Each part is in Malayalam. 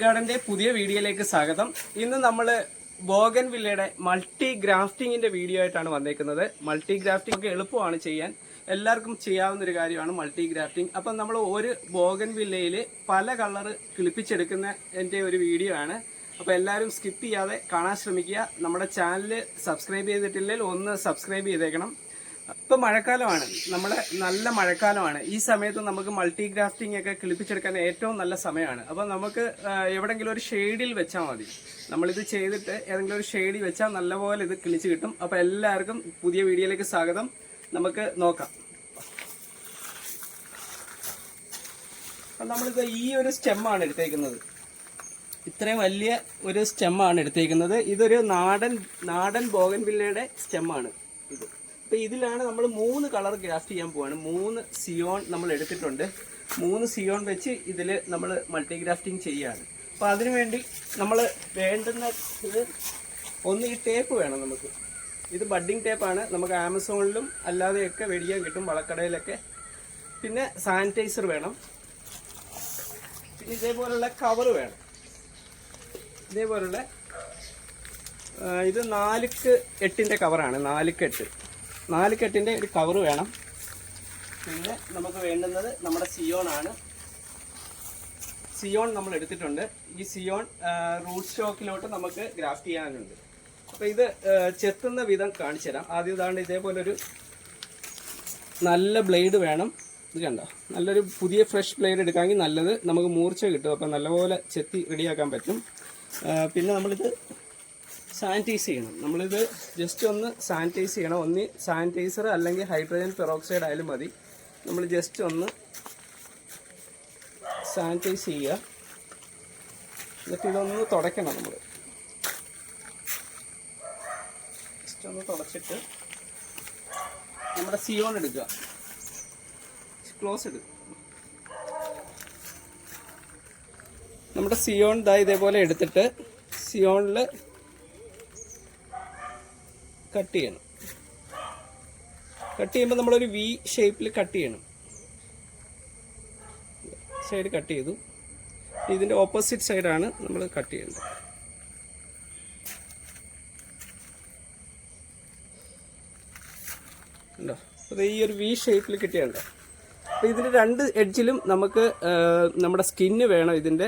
ഗാർഡന്റെ പുതിയ വീഡിയോയിലേക്ക് സ്വാഗതം. ഇന്ന് നമ്മൾ ബോഗൻവില്ലയുടെ മൾട്ടി ഗ്രാഫ്റ്റിംഗിന്റെ വീഡിയോ ആയിട്ടാണ് വന്നേക്കുന്നത്. മൾട്ടി ഗ്രാഫ്റ്റിംഗ് ഒക്കെ എളുപ്പമാണ് ചെയ്യാൻ, എല്ലാവർക്കും ചെയ്യാവുന്ന ഒരു കാര്യമാണ് മൾട്ടി ഗ്രാഫ്റ്റിംഗ്. അപ്പം നമ്മൾ ഒരു ബോഗൻവില്ലയിൽ പല കളർ കിളിപ്പിച്ചെടുക്കുന്നതിന്റെ ഒരു വീഡിയോ ആണ്. അപ്പോൾ എല്ലാവരും സ്കിപ്പ് ചെയ്യാതെ കാണാൻ ശ്രമിക്കുക. നമ്മുടെ ചാനൽ സബ്സ്ക്രൈബ് ചെയ്തിട്ടില്ലെങ്കിൽ ഒന്ന് സബ്സ്ക്രൈബ് ചെയ്തേക്കണം. ഇപ്പം മഴക്കാലമാണ്, നമ്മുടെ നല്ല മഴക്കാലമാണ്. ഈ സമയത്ത് നമുക്ക് മൾട്ടി ഗ്രാഫ്റ്റിംഗ് ഒക്കെ കിളിപ്പിച്ചെടുക്കാൻ ഏറ്റവും നല്ല സമയമാണ്. അപ്പം നമുക്ക് എവിടെയെങ്കിലും ഒരു ഷെയ്ഡിൽ വെച്ചാൽ മതി. നമ്മളിത് ചെയ്തിട്ട് ഏതെങ്കിലും ഒരു ഷെയ്ഡിൽ വെച്ചാൽ നല്ലപോലെ ഇത് കിളിച്ച് കിട്ടും. അപ്പം എല്ലാവർക്കും പുതിയ വീഡിയോയിലേക്ക് സ്വാഗതം. നമുക്ക് നോക്കാം. അപ്പം നമ്മളിത് ഈ ഒരു സ്റ്റെമ്മാണ് എടുത്തേക്കുന്നത്. ഇത്രയും വലിയ ഒരു സ്റ്റെമ്മാണ് എടുത്തേക്കുന്നത്. ഇതൊരു നാടൻ ബോഗൻവില്ലയുടെ സ്റ്റെമ്മാണ് ഇത്. അപ്പോൾ ഇതിലാണ് നമ്മൾ 3 കളർ ഗ്രാഫ്റ്റ് ചെയ്യാൻ പോവാണ്. 3 സിയോൺ നമ്മൾ എടുത്തിട്ടുണ്ട്. 3 സിയോൺ വെച്ച് ഇതിൽ നമ്മൾ മൾട്ടി ഗ്രാഫ്റ്റിംഗ് ചെയ്യുകയാണ്. അപ്പോൾ അതിനുവേണ്ടി നമ്മൾ വേണ്ടുന്ന ഇത് ഒന്ന് ഈ ടേപ്പ് വേണം നമുക്ക്. ഇത് ബഡ്ഡിങ് ടേപ്പാണ്. നമുക്ക് ആമസോണിലും അല്ലാതെയൊക്കെ മേടിക്കാൻ കിട്ടും, വളക്കടയിലൊക്കെ. പിന്നെ സാനിറ്റൈസർ വേണം. പിന്നെ ഇതേപോലുള്ള കവർ വേണം. ഇതേപോലുള്ള ഇത് 4x8 കവറാണ്. 4x8 ഒരു കവർ വേണം. പിന്നെ നമുക്ക് വേണ്ടുന്നത് നമ്മുടെ സിയോൺ നമ്മൾ എടുത്തിട്ടുണ്ട്. ഈ സിയോൺ റൂട്ട് സ്റ്റോക്കിലോട്ട് നമുക്ക് ഗ്രാഫ്റ്റ് ചെയ്യാനുണ്ട്. അപ്പോൾ ഇത് ചെത്തുന്ന വിധം കാണിച്ചു തരാം. ആദ്യം ഇതാണ്ട് ഇതേപോലൊരു നല്ല ബ്ലേഡ് വേണം. ഇത് കണ്ടോ, നല്ലൊരു പുതിയ ഫ്രഷ് ബ്ലേഡ് എടുക്കാമെങ്കിൽ നല്ലത്. നമുക്ക് മൂർച്ച കിട്ടും. അപ്പോൾ നല്ലപോലെ ചെത്തി റെഡിയാക്കാൻ പറ്റും. പിന്നെ നമ്മളിത് സാനിറ്റൈസ് ചെയ്യണം. നമ്മളിത് ജസ്റ്റ് ഒന്ന് സാനിറ്റൈസ് ചെയ്യണം. ഒന്ന് സാനിറ്റൈസർ അല്ലെങ്കിൽ ഹൈഡ്രജൻ പെറോക്സൈഡ് ആയാലും മതി. നമ്മൾ ജസ്റ്റ് ഒന്ന് സാനിറ്റൈസ് ചെയ്യുക. എന്നിട്ട് ഇതൊന്ന് തുടയ്ക്കണം. നമ്മൾ ജസ്റ്റ് ഒന്ന് തുടച്ചിട്ട് നമ്മുടെ സിയോൺ എടുക്കുക. ക്ലോസ് എടുക്കുക. നമ്മുടെ സിയോൺ ഇതേപോലെ എടുത്തിട്ട് സിയോണിൽ കട്ട് ചെയ്യണം. കട്ട് ചെയ്യുമ്പോൾ നമ്മളൊരു വി ഷേപ്പിൽ കട്ട് ചെയ്യണം. സൈഡ് കട്ട് ചെയ്തു. ഇതിൻ്റെ ഓപ്പോസിറ്റ് സൈഡാണ് നമ്മൾ കട്ട് ചെയ്യേണ്ടത്. ഉണ്ടോ? അപ്പോൾ ഈ ഒരു വി ഷേപ്പിൽ കിട്ടിയുണ്ടോ? അപ്പോൾ ഇതിൻ്റെ 2 എഡ്ജിലും നമുക്ക് നമ്മുടെ സ്കിന്ന് വേണം. ഇതിൻ്റെ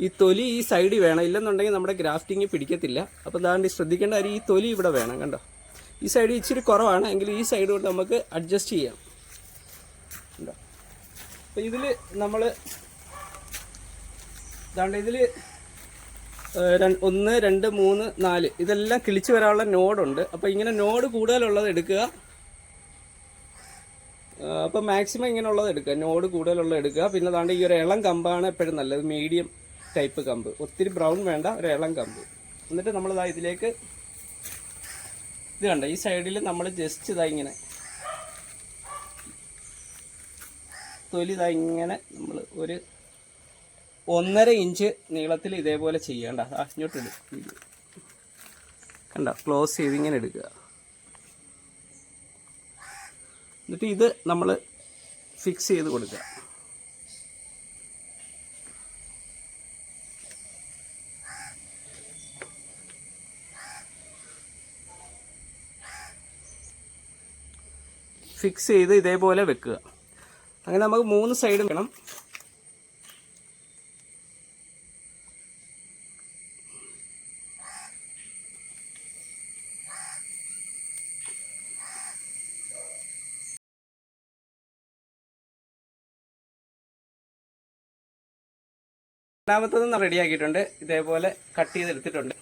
ഈ തൊലി ഈ സൈഡിൽ വേണം. ഇല്ലെന്നുണ്ടെങ്കിൽ നമ്മുടെ ഗ്രാഫ്റ്റിങ് പിടിക്കത്തില്ല. അപ്പോൾ അതാണ്ട് ശ്രദ്ധിക്കേണ്ട കാര്യം, ഈ തൊലി ഇവിടെ വേണം. കണ്ടോ, ഈ സൈഡ് ഇച്ചിരി കുറവാണ് എങ്കിൽ ഈ സൈഡ് കൊണ്ട് നമുക്ക് അഡ്ജസ്റ്റ് ചെയ്യാം. ഉണ്ടോ? അപ്പോൾ ഇതിൽ നമ്മൾ ഇതാണ്ട് ഇതിൽ 1 2 3 4 ഇതെല്ലാം കിളിച്ച് വരാനുള്ള നോഡുണ്ട്. അപ്പോൾ ഇങ്ങനെ നോഡ് കൂടുതലുള്ളത് എടുക്കുക. അപ്പോൾ മാക്സിമം ഇങ്ങനെയുള്ളത് എടുക്കുക, നോഡ് കൂടുതലുള്ളത് എടുക്കുക. പിന്നെ അതാണ്ട് ഈ ഒരു ഇളം കമ്പാണ് എപ്പോഴും നല്ലത്. മീഡിയം ടൈപ്പ് കമ്പ്, ഒത്തിരി ബ്രൗൺ വേണ്ട, ഒരു ഇളം കമ്പ്. എന്നിട്ട് നമ്മളിതാ ഇതിലേക്ക് ഇത് കണ്ട ഈ സൈഡിൽ നമ്മൾ ജസ്റ്റ് ഇങ്ങനെ തൊലി ഇങ്ങനെ നമ്മൾ ഒരു 1.5 ഇഞ്ച് നീളത്തിൽ ഇതേപോലെ ചെയ്യേണ്ട. ഇങ്ങോട്ട് എടുക്കുക. കണ്ട, ക്ലോസ് ചെയ്ത് ഇങ്ങനെ എടുക്കുക. എന്നിട്ട് ഇത് നമ്മൾ ഫിക്സ് ചെയ്ത് കൊടുക്കുക. ഫിക്സ് ചെയ്ത് ഇതേപോലെ വെക്കുക. അങ്ങനെ നമുക്ക് 3 സൈഡും വേണം. രണ്ടാമത്തത് റെഡിയാക്കിയിട്ടുണ്ട്. ഇതേപോലെ കട്ട് ചെയ്തെടുത്തിട്ടുണ്ട്.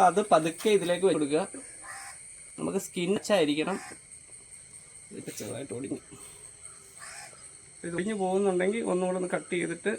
അത് പതുക്കെ ഇതിലേക്ക് കൊടുക്കുക. നമുക്ക് സ്കിന്നായിരിക്കണം. ഇതൊക്കെ ചെറുതായിട്ട് ഒടിഞ്ഞു പോകുന്നുണ്ടെങ്കിൽ ഒന്നുകൂടെ ഒന്ന് കട്ട് ചെയ്തിട്ട്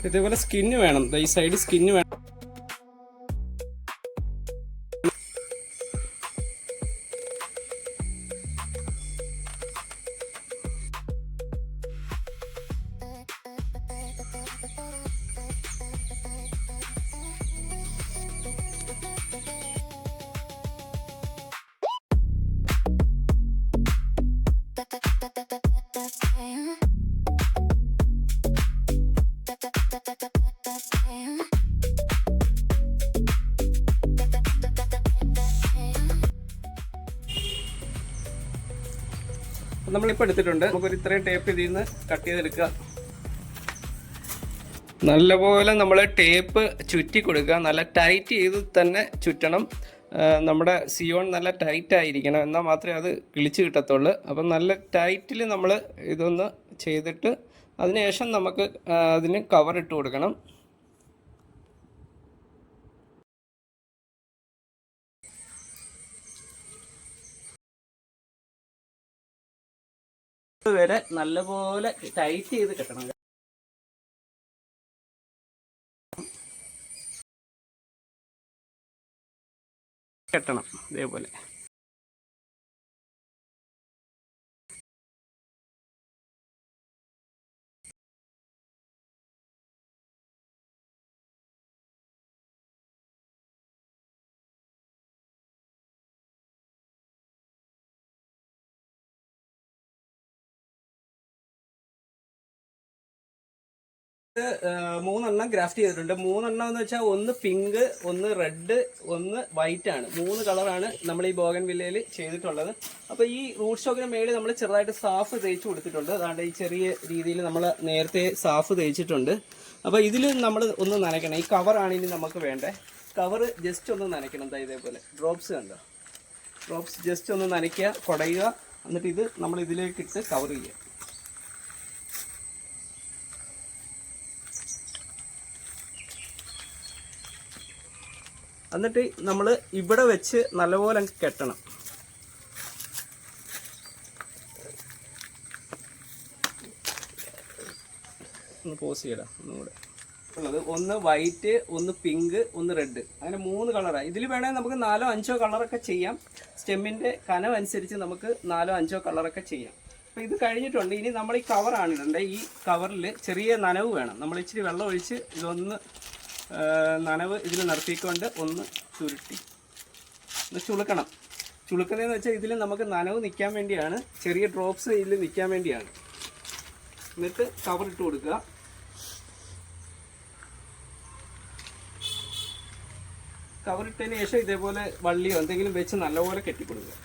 ഇതേപോലെ സ്കിന്ന് വേണം, ഈ സൈഡ് സ്കിന്ന് വേണം. നമ്മളിപ്പോൾ എടുത്തിട്ടുണ്ട്. നമുക്കൊരു ഇത്രയും ടേപ്പ് ഇതിൽ നിന്ന് കട്ട് ചെയ്തെടുക്കുക. നല്ലപോലെ നമ്മൾ ടേപ്പ് ചുറ്റി കൊടുക്കുക. നല്ല ടൈറ്റ് ചെയ്ത് തന്നെ ചുറ്റണം. നമ്മുടെ സിയോൺ നല്ല ടൈറ്റ് ആയിരിക്കണം, എന്നാൽ മാത്രമേ അത് കിളിച്ച് കിട്ടത്തുള്ളൂ. അപ്പം നല്ല ടൈറ്റിൽ നമ്മൾ ഇതൊന്ന് ചെയ്തിട്ട് അതിനുശേഷം നമുക്ക് അതിന് കവർ ഇട്ട് കൊടുക്കണം. വരെ നല്ലപോലെ ടൈറ്റ് ചെയ്ത് കെട്ടണം. ഇതേപോലെ. മൂന്നെണ്ണം ഗ്രാഫ്റ്റ് ചെയ്തിട്ടുണ്ട്. മൂന്നെണ്ണം എന്ന് വെച്ചാൽ ഒന്ന് പിങ്ക്, ഒന്ന് റെഡ്, ഒന്ന് വൈറ്റ് ആണ്. 3 കളറാണ് നമ്മൾ ഈ ബോഗൻ വില്ലയിൽ ചെയ്തിട്ടുള്ളത്. അപ്പോൾ ഈ റൂട്ട് സ്റ്റോക്കിന് മേളിൽ നമ്മൾ ചെറുതായിട്ട് സാഫ് തേച്ച് കൊടുത്തിട്ടുണ്ട്. അതാണ്ട് ഈ ചെറിയ രീതിയിൽ നമ്മൾ നേരത്തെ സാഫ് തേച്ചിട്ടുണ്ട്. അപ്പോൾ ഇതിൽ നമ്മൾ ഒന്ന് നനയ്ക്കണം. ഈ കവറാണ് ഇനി നമുക്ക് വേണ്ടേ. കവർ ജസ്റ്റ് ഒന്ന് നനയ്ക്കണം. എന്താ ഇതേപോലെ ഡ്രോപ്സ് കണ്ടോ, ഡ്രോപ്സ് ജസ്റ്റ് ഒന്ന് നനയ്ക്കുക, കുടയുക. എന്നിട്ട് ഇത് നമ്മൾ ഇതിലേക്കിട്ട് കവർ ചെയ്യുക. എന്നിട്ട് നമ്മൾ ഇവിടെ വെച്ച് നല്ലപോലെ കെട്ടണം. ഒന്ന് പോസ് ചെയ്യണം. ഒന്നുകൂടെ ഉള്ളത് ഒന്ന് വൈറ്റ്, ഒന്ന് പിങ്ക്, ഒന്ന് റെഡ്, അങ്ങനെ 3 കളറാണ്. ഇതിൽ വേണമെങ്കിൽ നമുക്ക് 4ഓ 5ഓ കളറൊക്കെ ചെയ്യാം. സ്റ്റെമ്മിൻ്റെ കനം അനുസരിച്ച് നമുക്ക് 4ഓ 5ഓ കളറൊക്കെ ചെയ്യാം. അപ്പോൾ ഇത് കഴിഞ്ഞിട്ടുണ്ട്. ഇനി നമ്മൾ ഈ കവറാണ് ഇടേണ്ടത്. ഈ കവറിൽ ചെറിയ നനവ് വേണം. നമ്മൾ ഇച്ചിരി വെള്ളം ഒഴിച്ച് ഇതൊന്ന് നനവ് ഇതിൽ നിർത്തിക്കൊണ്ട് ഒന്ന് ചുരുട്ടി ഒന്ന് ചുളുക്കണം. ചുളുക്കുന്നതെന്ന് വെച്ചാൽ ഇതിൽ നമുക്ക് നനവ് നിൽക്കാൻ വേണ്ടിയാണ്, ചെറിയ ഡ്രോപ്സ് ഇതിൽ നിൽക്കാൻ വേണ്ടിയാണ്. എന്നിട്ട് കവർ ഇട്ട് കൊടുക്കുക. കവറിട്ടതിന് ശേഷം ഇതേപോലെ വള്ളിയോ എന്തെങ്കിലും വെച്ച് നല്ലപോലെ കെട്ടിക്കൊടുക്കുക.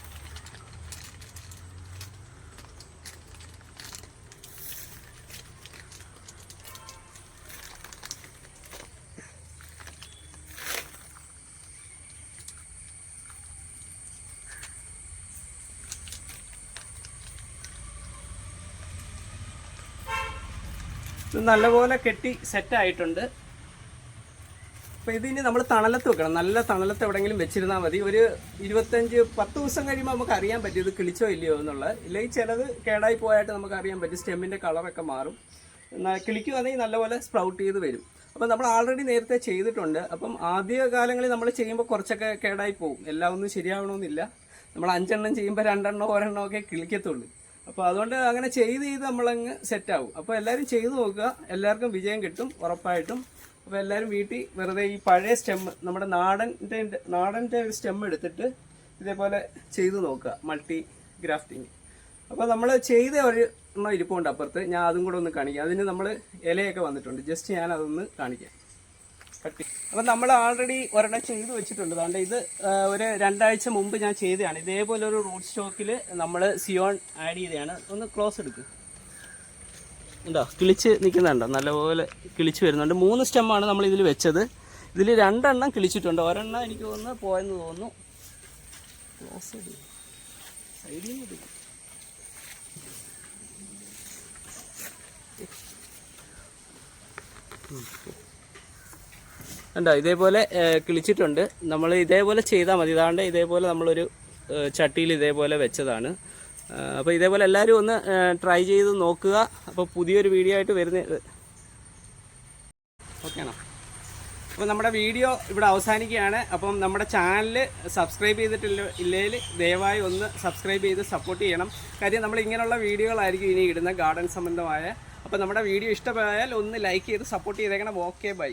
ഇത് നല്ലപോലെ കെട്ടി സെറ്റായിട്ടുണ്ട്. അപ്പോൾ ഇതിന് നമ്മൾ തണലത്ത് വെക്കണം. നല്ല തണലത്ത് എവിടെയെങ്കിലും വെച്ചിരുന്നാൽ മതി. ഒരു 25-10 ദിവസം കഴിയുമ്പോൾ നമുക്ക് അറിയാൻ പറ്റും ഇത് കിളിച്ചോ ഇല്ലയോ എന്നുള്ളത്. ഇല്ലെങ്കിൽ ചിലത് കേടായി പോയായിട്ട് നമുക്ക് അറിയാൻ പറ്റും. സ്റ്റെമ്മിൻ്റെ കളറൊക്കെ മാറും. കിളിക്കുവാണെങ്കിൽ നല്ലപോലെ സ്പ്രൗട്ട് ചെയ്ത് വരും. അപ്പം നമ്മൾ ആൾറെഡി നേരത്തെ ചെയ്തിട്ടുണ്ട്. അപ്പം ആദ്യ കാലങ്ങളിൽ നമ്മൾ ചെയ്യുമ്പോൾ കുറച്ചൊക്കെ കേടായി പോകും. എല്ലാം ഒന്നും ശരിയാവണമെന്നില്ല. നമ്മൾ 5 എണ്ണം ചെയ്യുമ്പോൾ 2 എണ്ണോ 1 എണ്ണോ ഒക്കെ കിളിക്കത്തുള്ളൂ. അപ്പോൾ അതുകൊണ്ട് അങ്ങനെ ചെയ്ത് നമ്മളങ്ങ് സെറ്റാവും. അപ്പോൾ എല്ലാവരും ചെയ്ത് നോക്കുക. എല്ലാവർക്കും വിജയം കിട്ടും ഉറപ്പായിട്ടും. അപ്പോൾ എല്ലാവരും വീട്ടിൽ വെറുതെ ഈ പഴയ സ്റ്റെമ്മ്, നമ്മുടെ നാടൻ്റെ ഒരു സ്റ്റെമ്മ് എടുത്തിട്ട് ഇതേപോലെ ചെയ്ത് നോക്കുക, മൾട്ടി ഗ്രാഫ്റ്റിങ്. അപ്പോൾ നമ്മൾ ചെയ്ത ഒരു എണ്ണം ഇരിപ്പുണ്ട് അപ്പുറത്ത്. ഞാൻ അതും കൂടെ ഒന്ന് കാണിക്കാം. അതിന് നമ്മൾ ഇലയൊക്കെ വന്നിട്ടുണ്ട്. ജസ്റ്റ് ഞാൻ അതൊന്ന് കാണിക്കാം. അപ്പം നമ്മൾ ആൾറെഡി ഒരെണ്ണം ചെയ്ത് വെച്ചിട്ടുണ്ട്. അതുകൊണ്ട് ഇത് ഒരു 2 ആഴ്ച മുമ്പ് ഞാൻ ചെയ്തതാണ്. ഇതേപോലെ ഒരു റൂട്ട് സ്റ്റോക്കിൽ നമ്മൾ സിയോൺ ആഡ് ചെയ്തതാണ്. ഒന്ന് ക്ലോസ് എടുക്കുക. ഉണ്ടോ, കിളിച്ച് നിൽക്കുന്നുണ്ടോ, നല്ലപോലെ കിളിച്ച് വരുന്നുണ്ട്. 3 സ്റ്റെമ്മാണ് നമ്മൾ ഇതിൽ വെച്ചത്. ഇതിൽ 2 എണ്ണം കിളിച്ചിട്ടുണ്ട്. ഒരെണ്ണം എനിക്ക് തോന്നുന്നു പോയെന്ന് തോന്നുന്നു. ക്ലോസ് എടുക്കുക, സൈഡിൽ നിന്ന് എടുക്കുക. കണ്ടോ ഇതേപോലെ കിളിച്ചിട്ടുണ്ട്. നമ്മൾ ഇതേപോലെ ചെയ്താൽ മതി. ഇതാണ്ട് ഇതേപോലെ നമ്മളൊരു ചട്ടിയിൽ ഇതേപോലെ വെച്ചതാണ്. അപ്പോൾ ഇതേപോലെ എല്ലാവരും ഒന്ന് ട്രൈ ചെയ്ത് നോക്കുക. അപ്പോൾ പുതിയൊരു വീഡിയോ ആയിട്ട് വരുന്നത് ഓക്കെയാണോ? അപ്പോൾ നമ്മുടെ വീഡിയോ ഇവിടെ അവസാനിക്കുകയാണ്. അപ്പം നമ്മുടെ ചാനൽ സബ്സ്ക്രൈബ് ഇല്ലെങ്കിൽ ദയവായി ഒന്ന് സബ്സ്ക്രൈബ് ചെയ്ത് സപ്പോർട്ട് ചെയ്യണം. കാര്യം നമ്മൾ ഇങ്ങനെയുള്ള വീഡിയോകളായിരിക്കും ഇനി ഇടുന്ന ഗാർഡൻ സംബന്ധമായ. അപ്പോൾ നമ്മുടെ വീഡിയോ ഇഷ്ടമായാൽ ഒന്ന് ലൈക്ക് ചെയ്ത് സപ്പോർട്ട് ചെയ്തേക്കണം. Okay, by.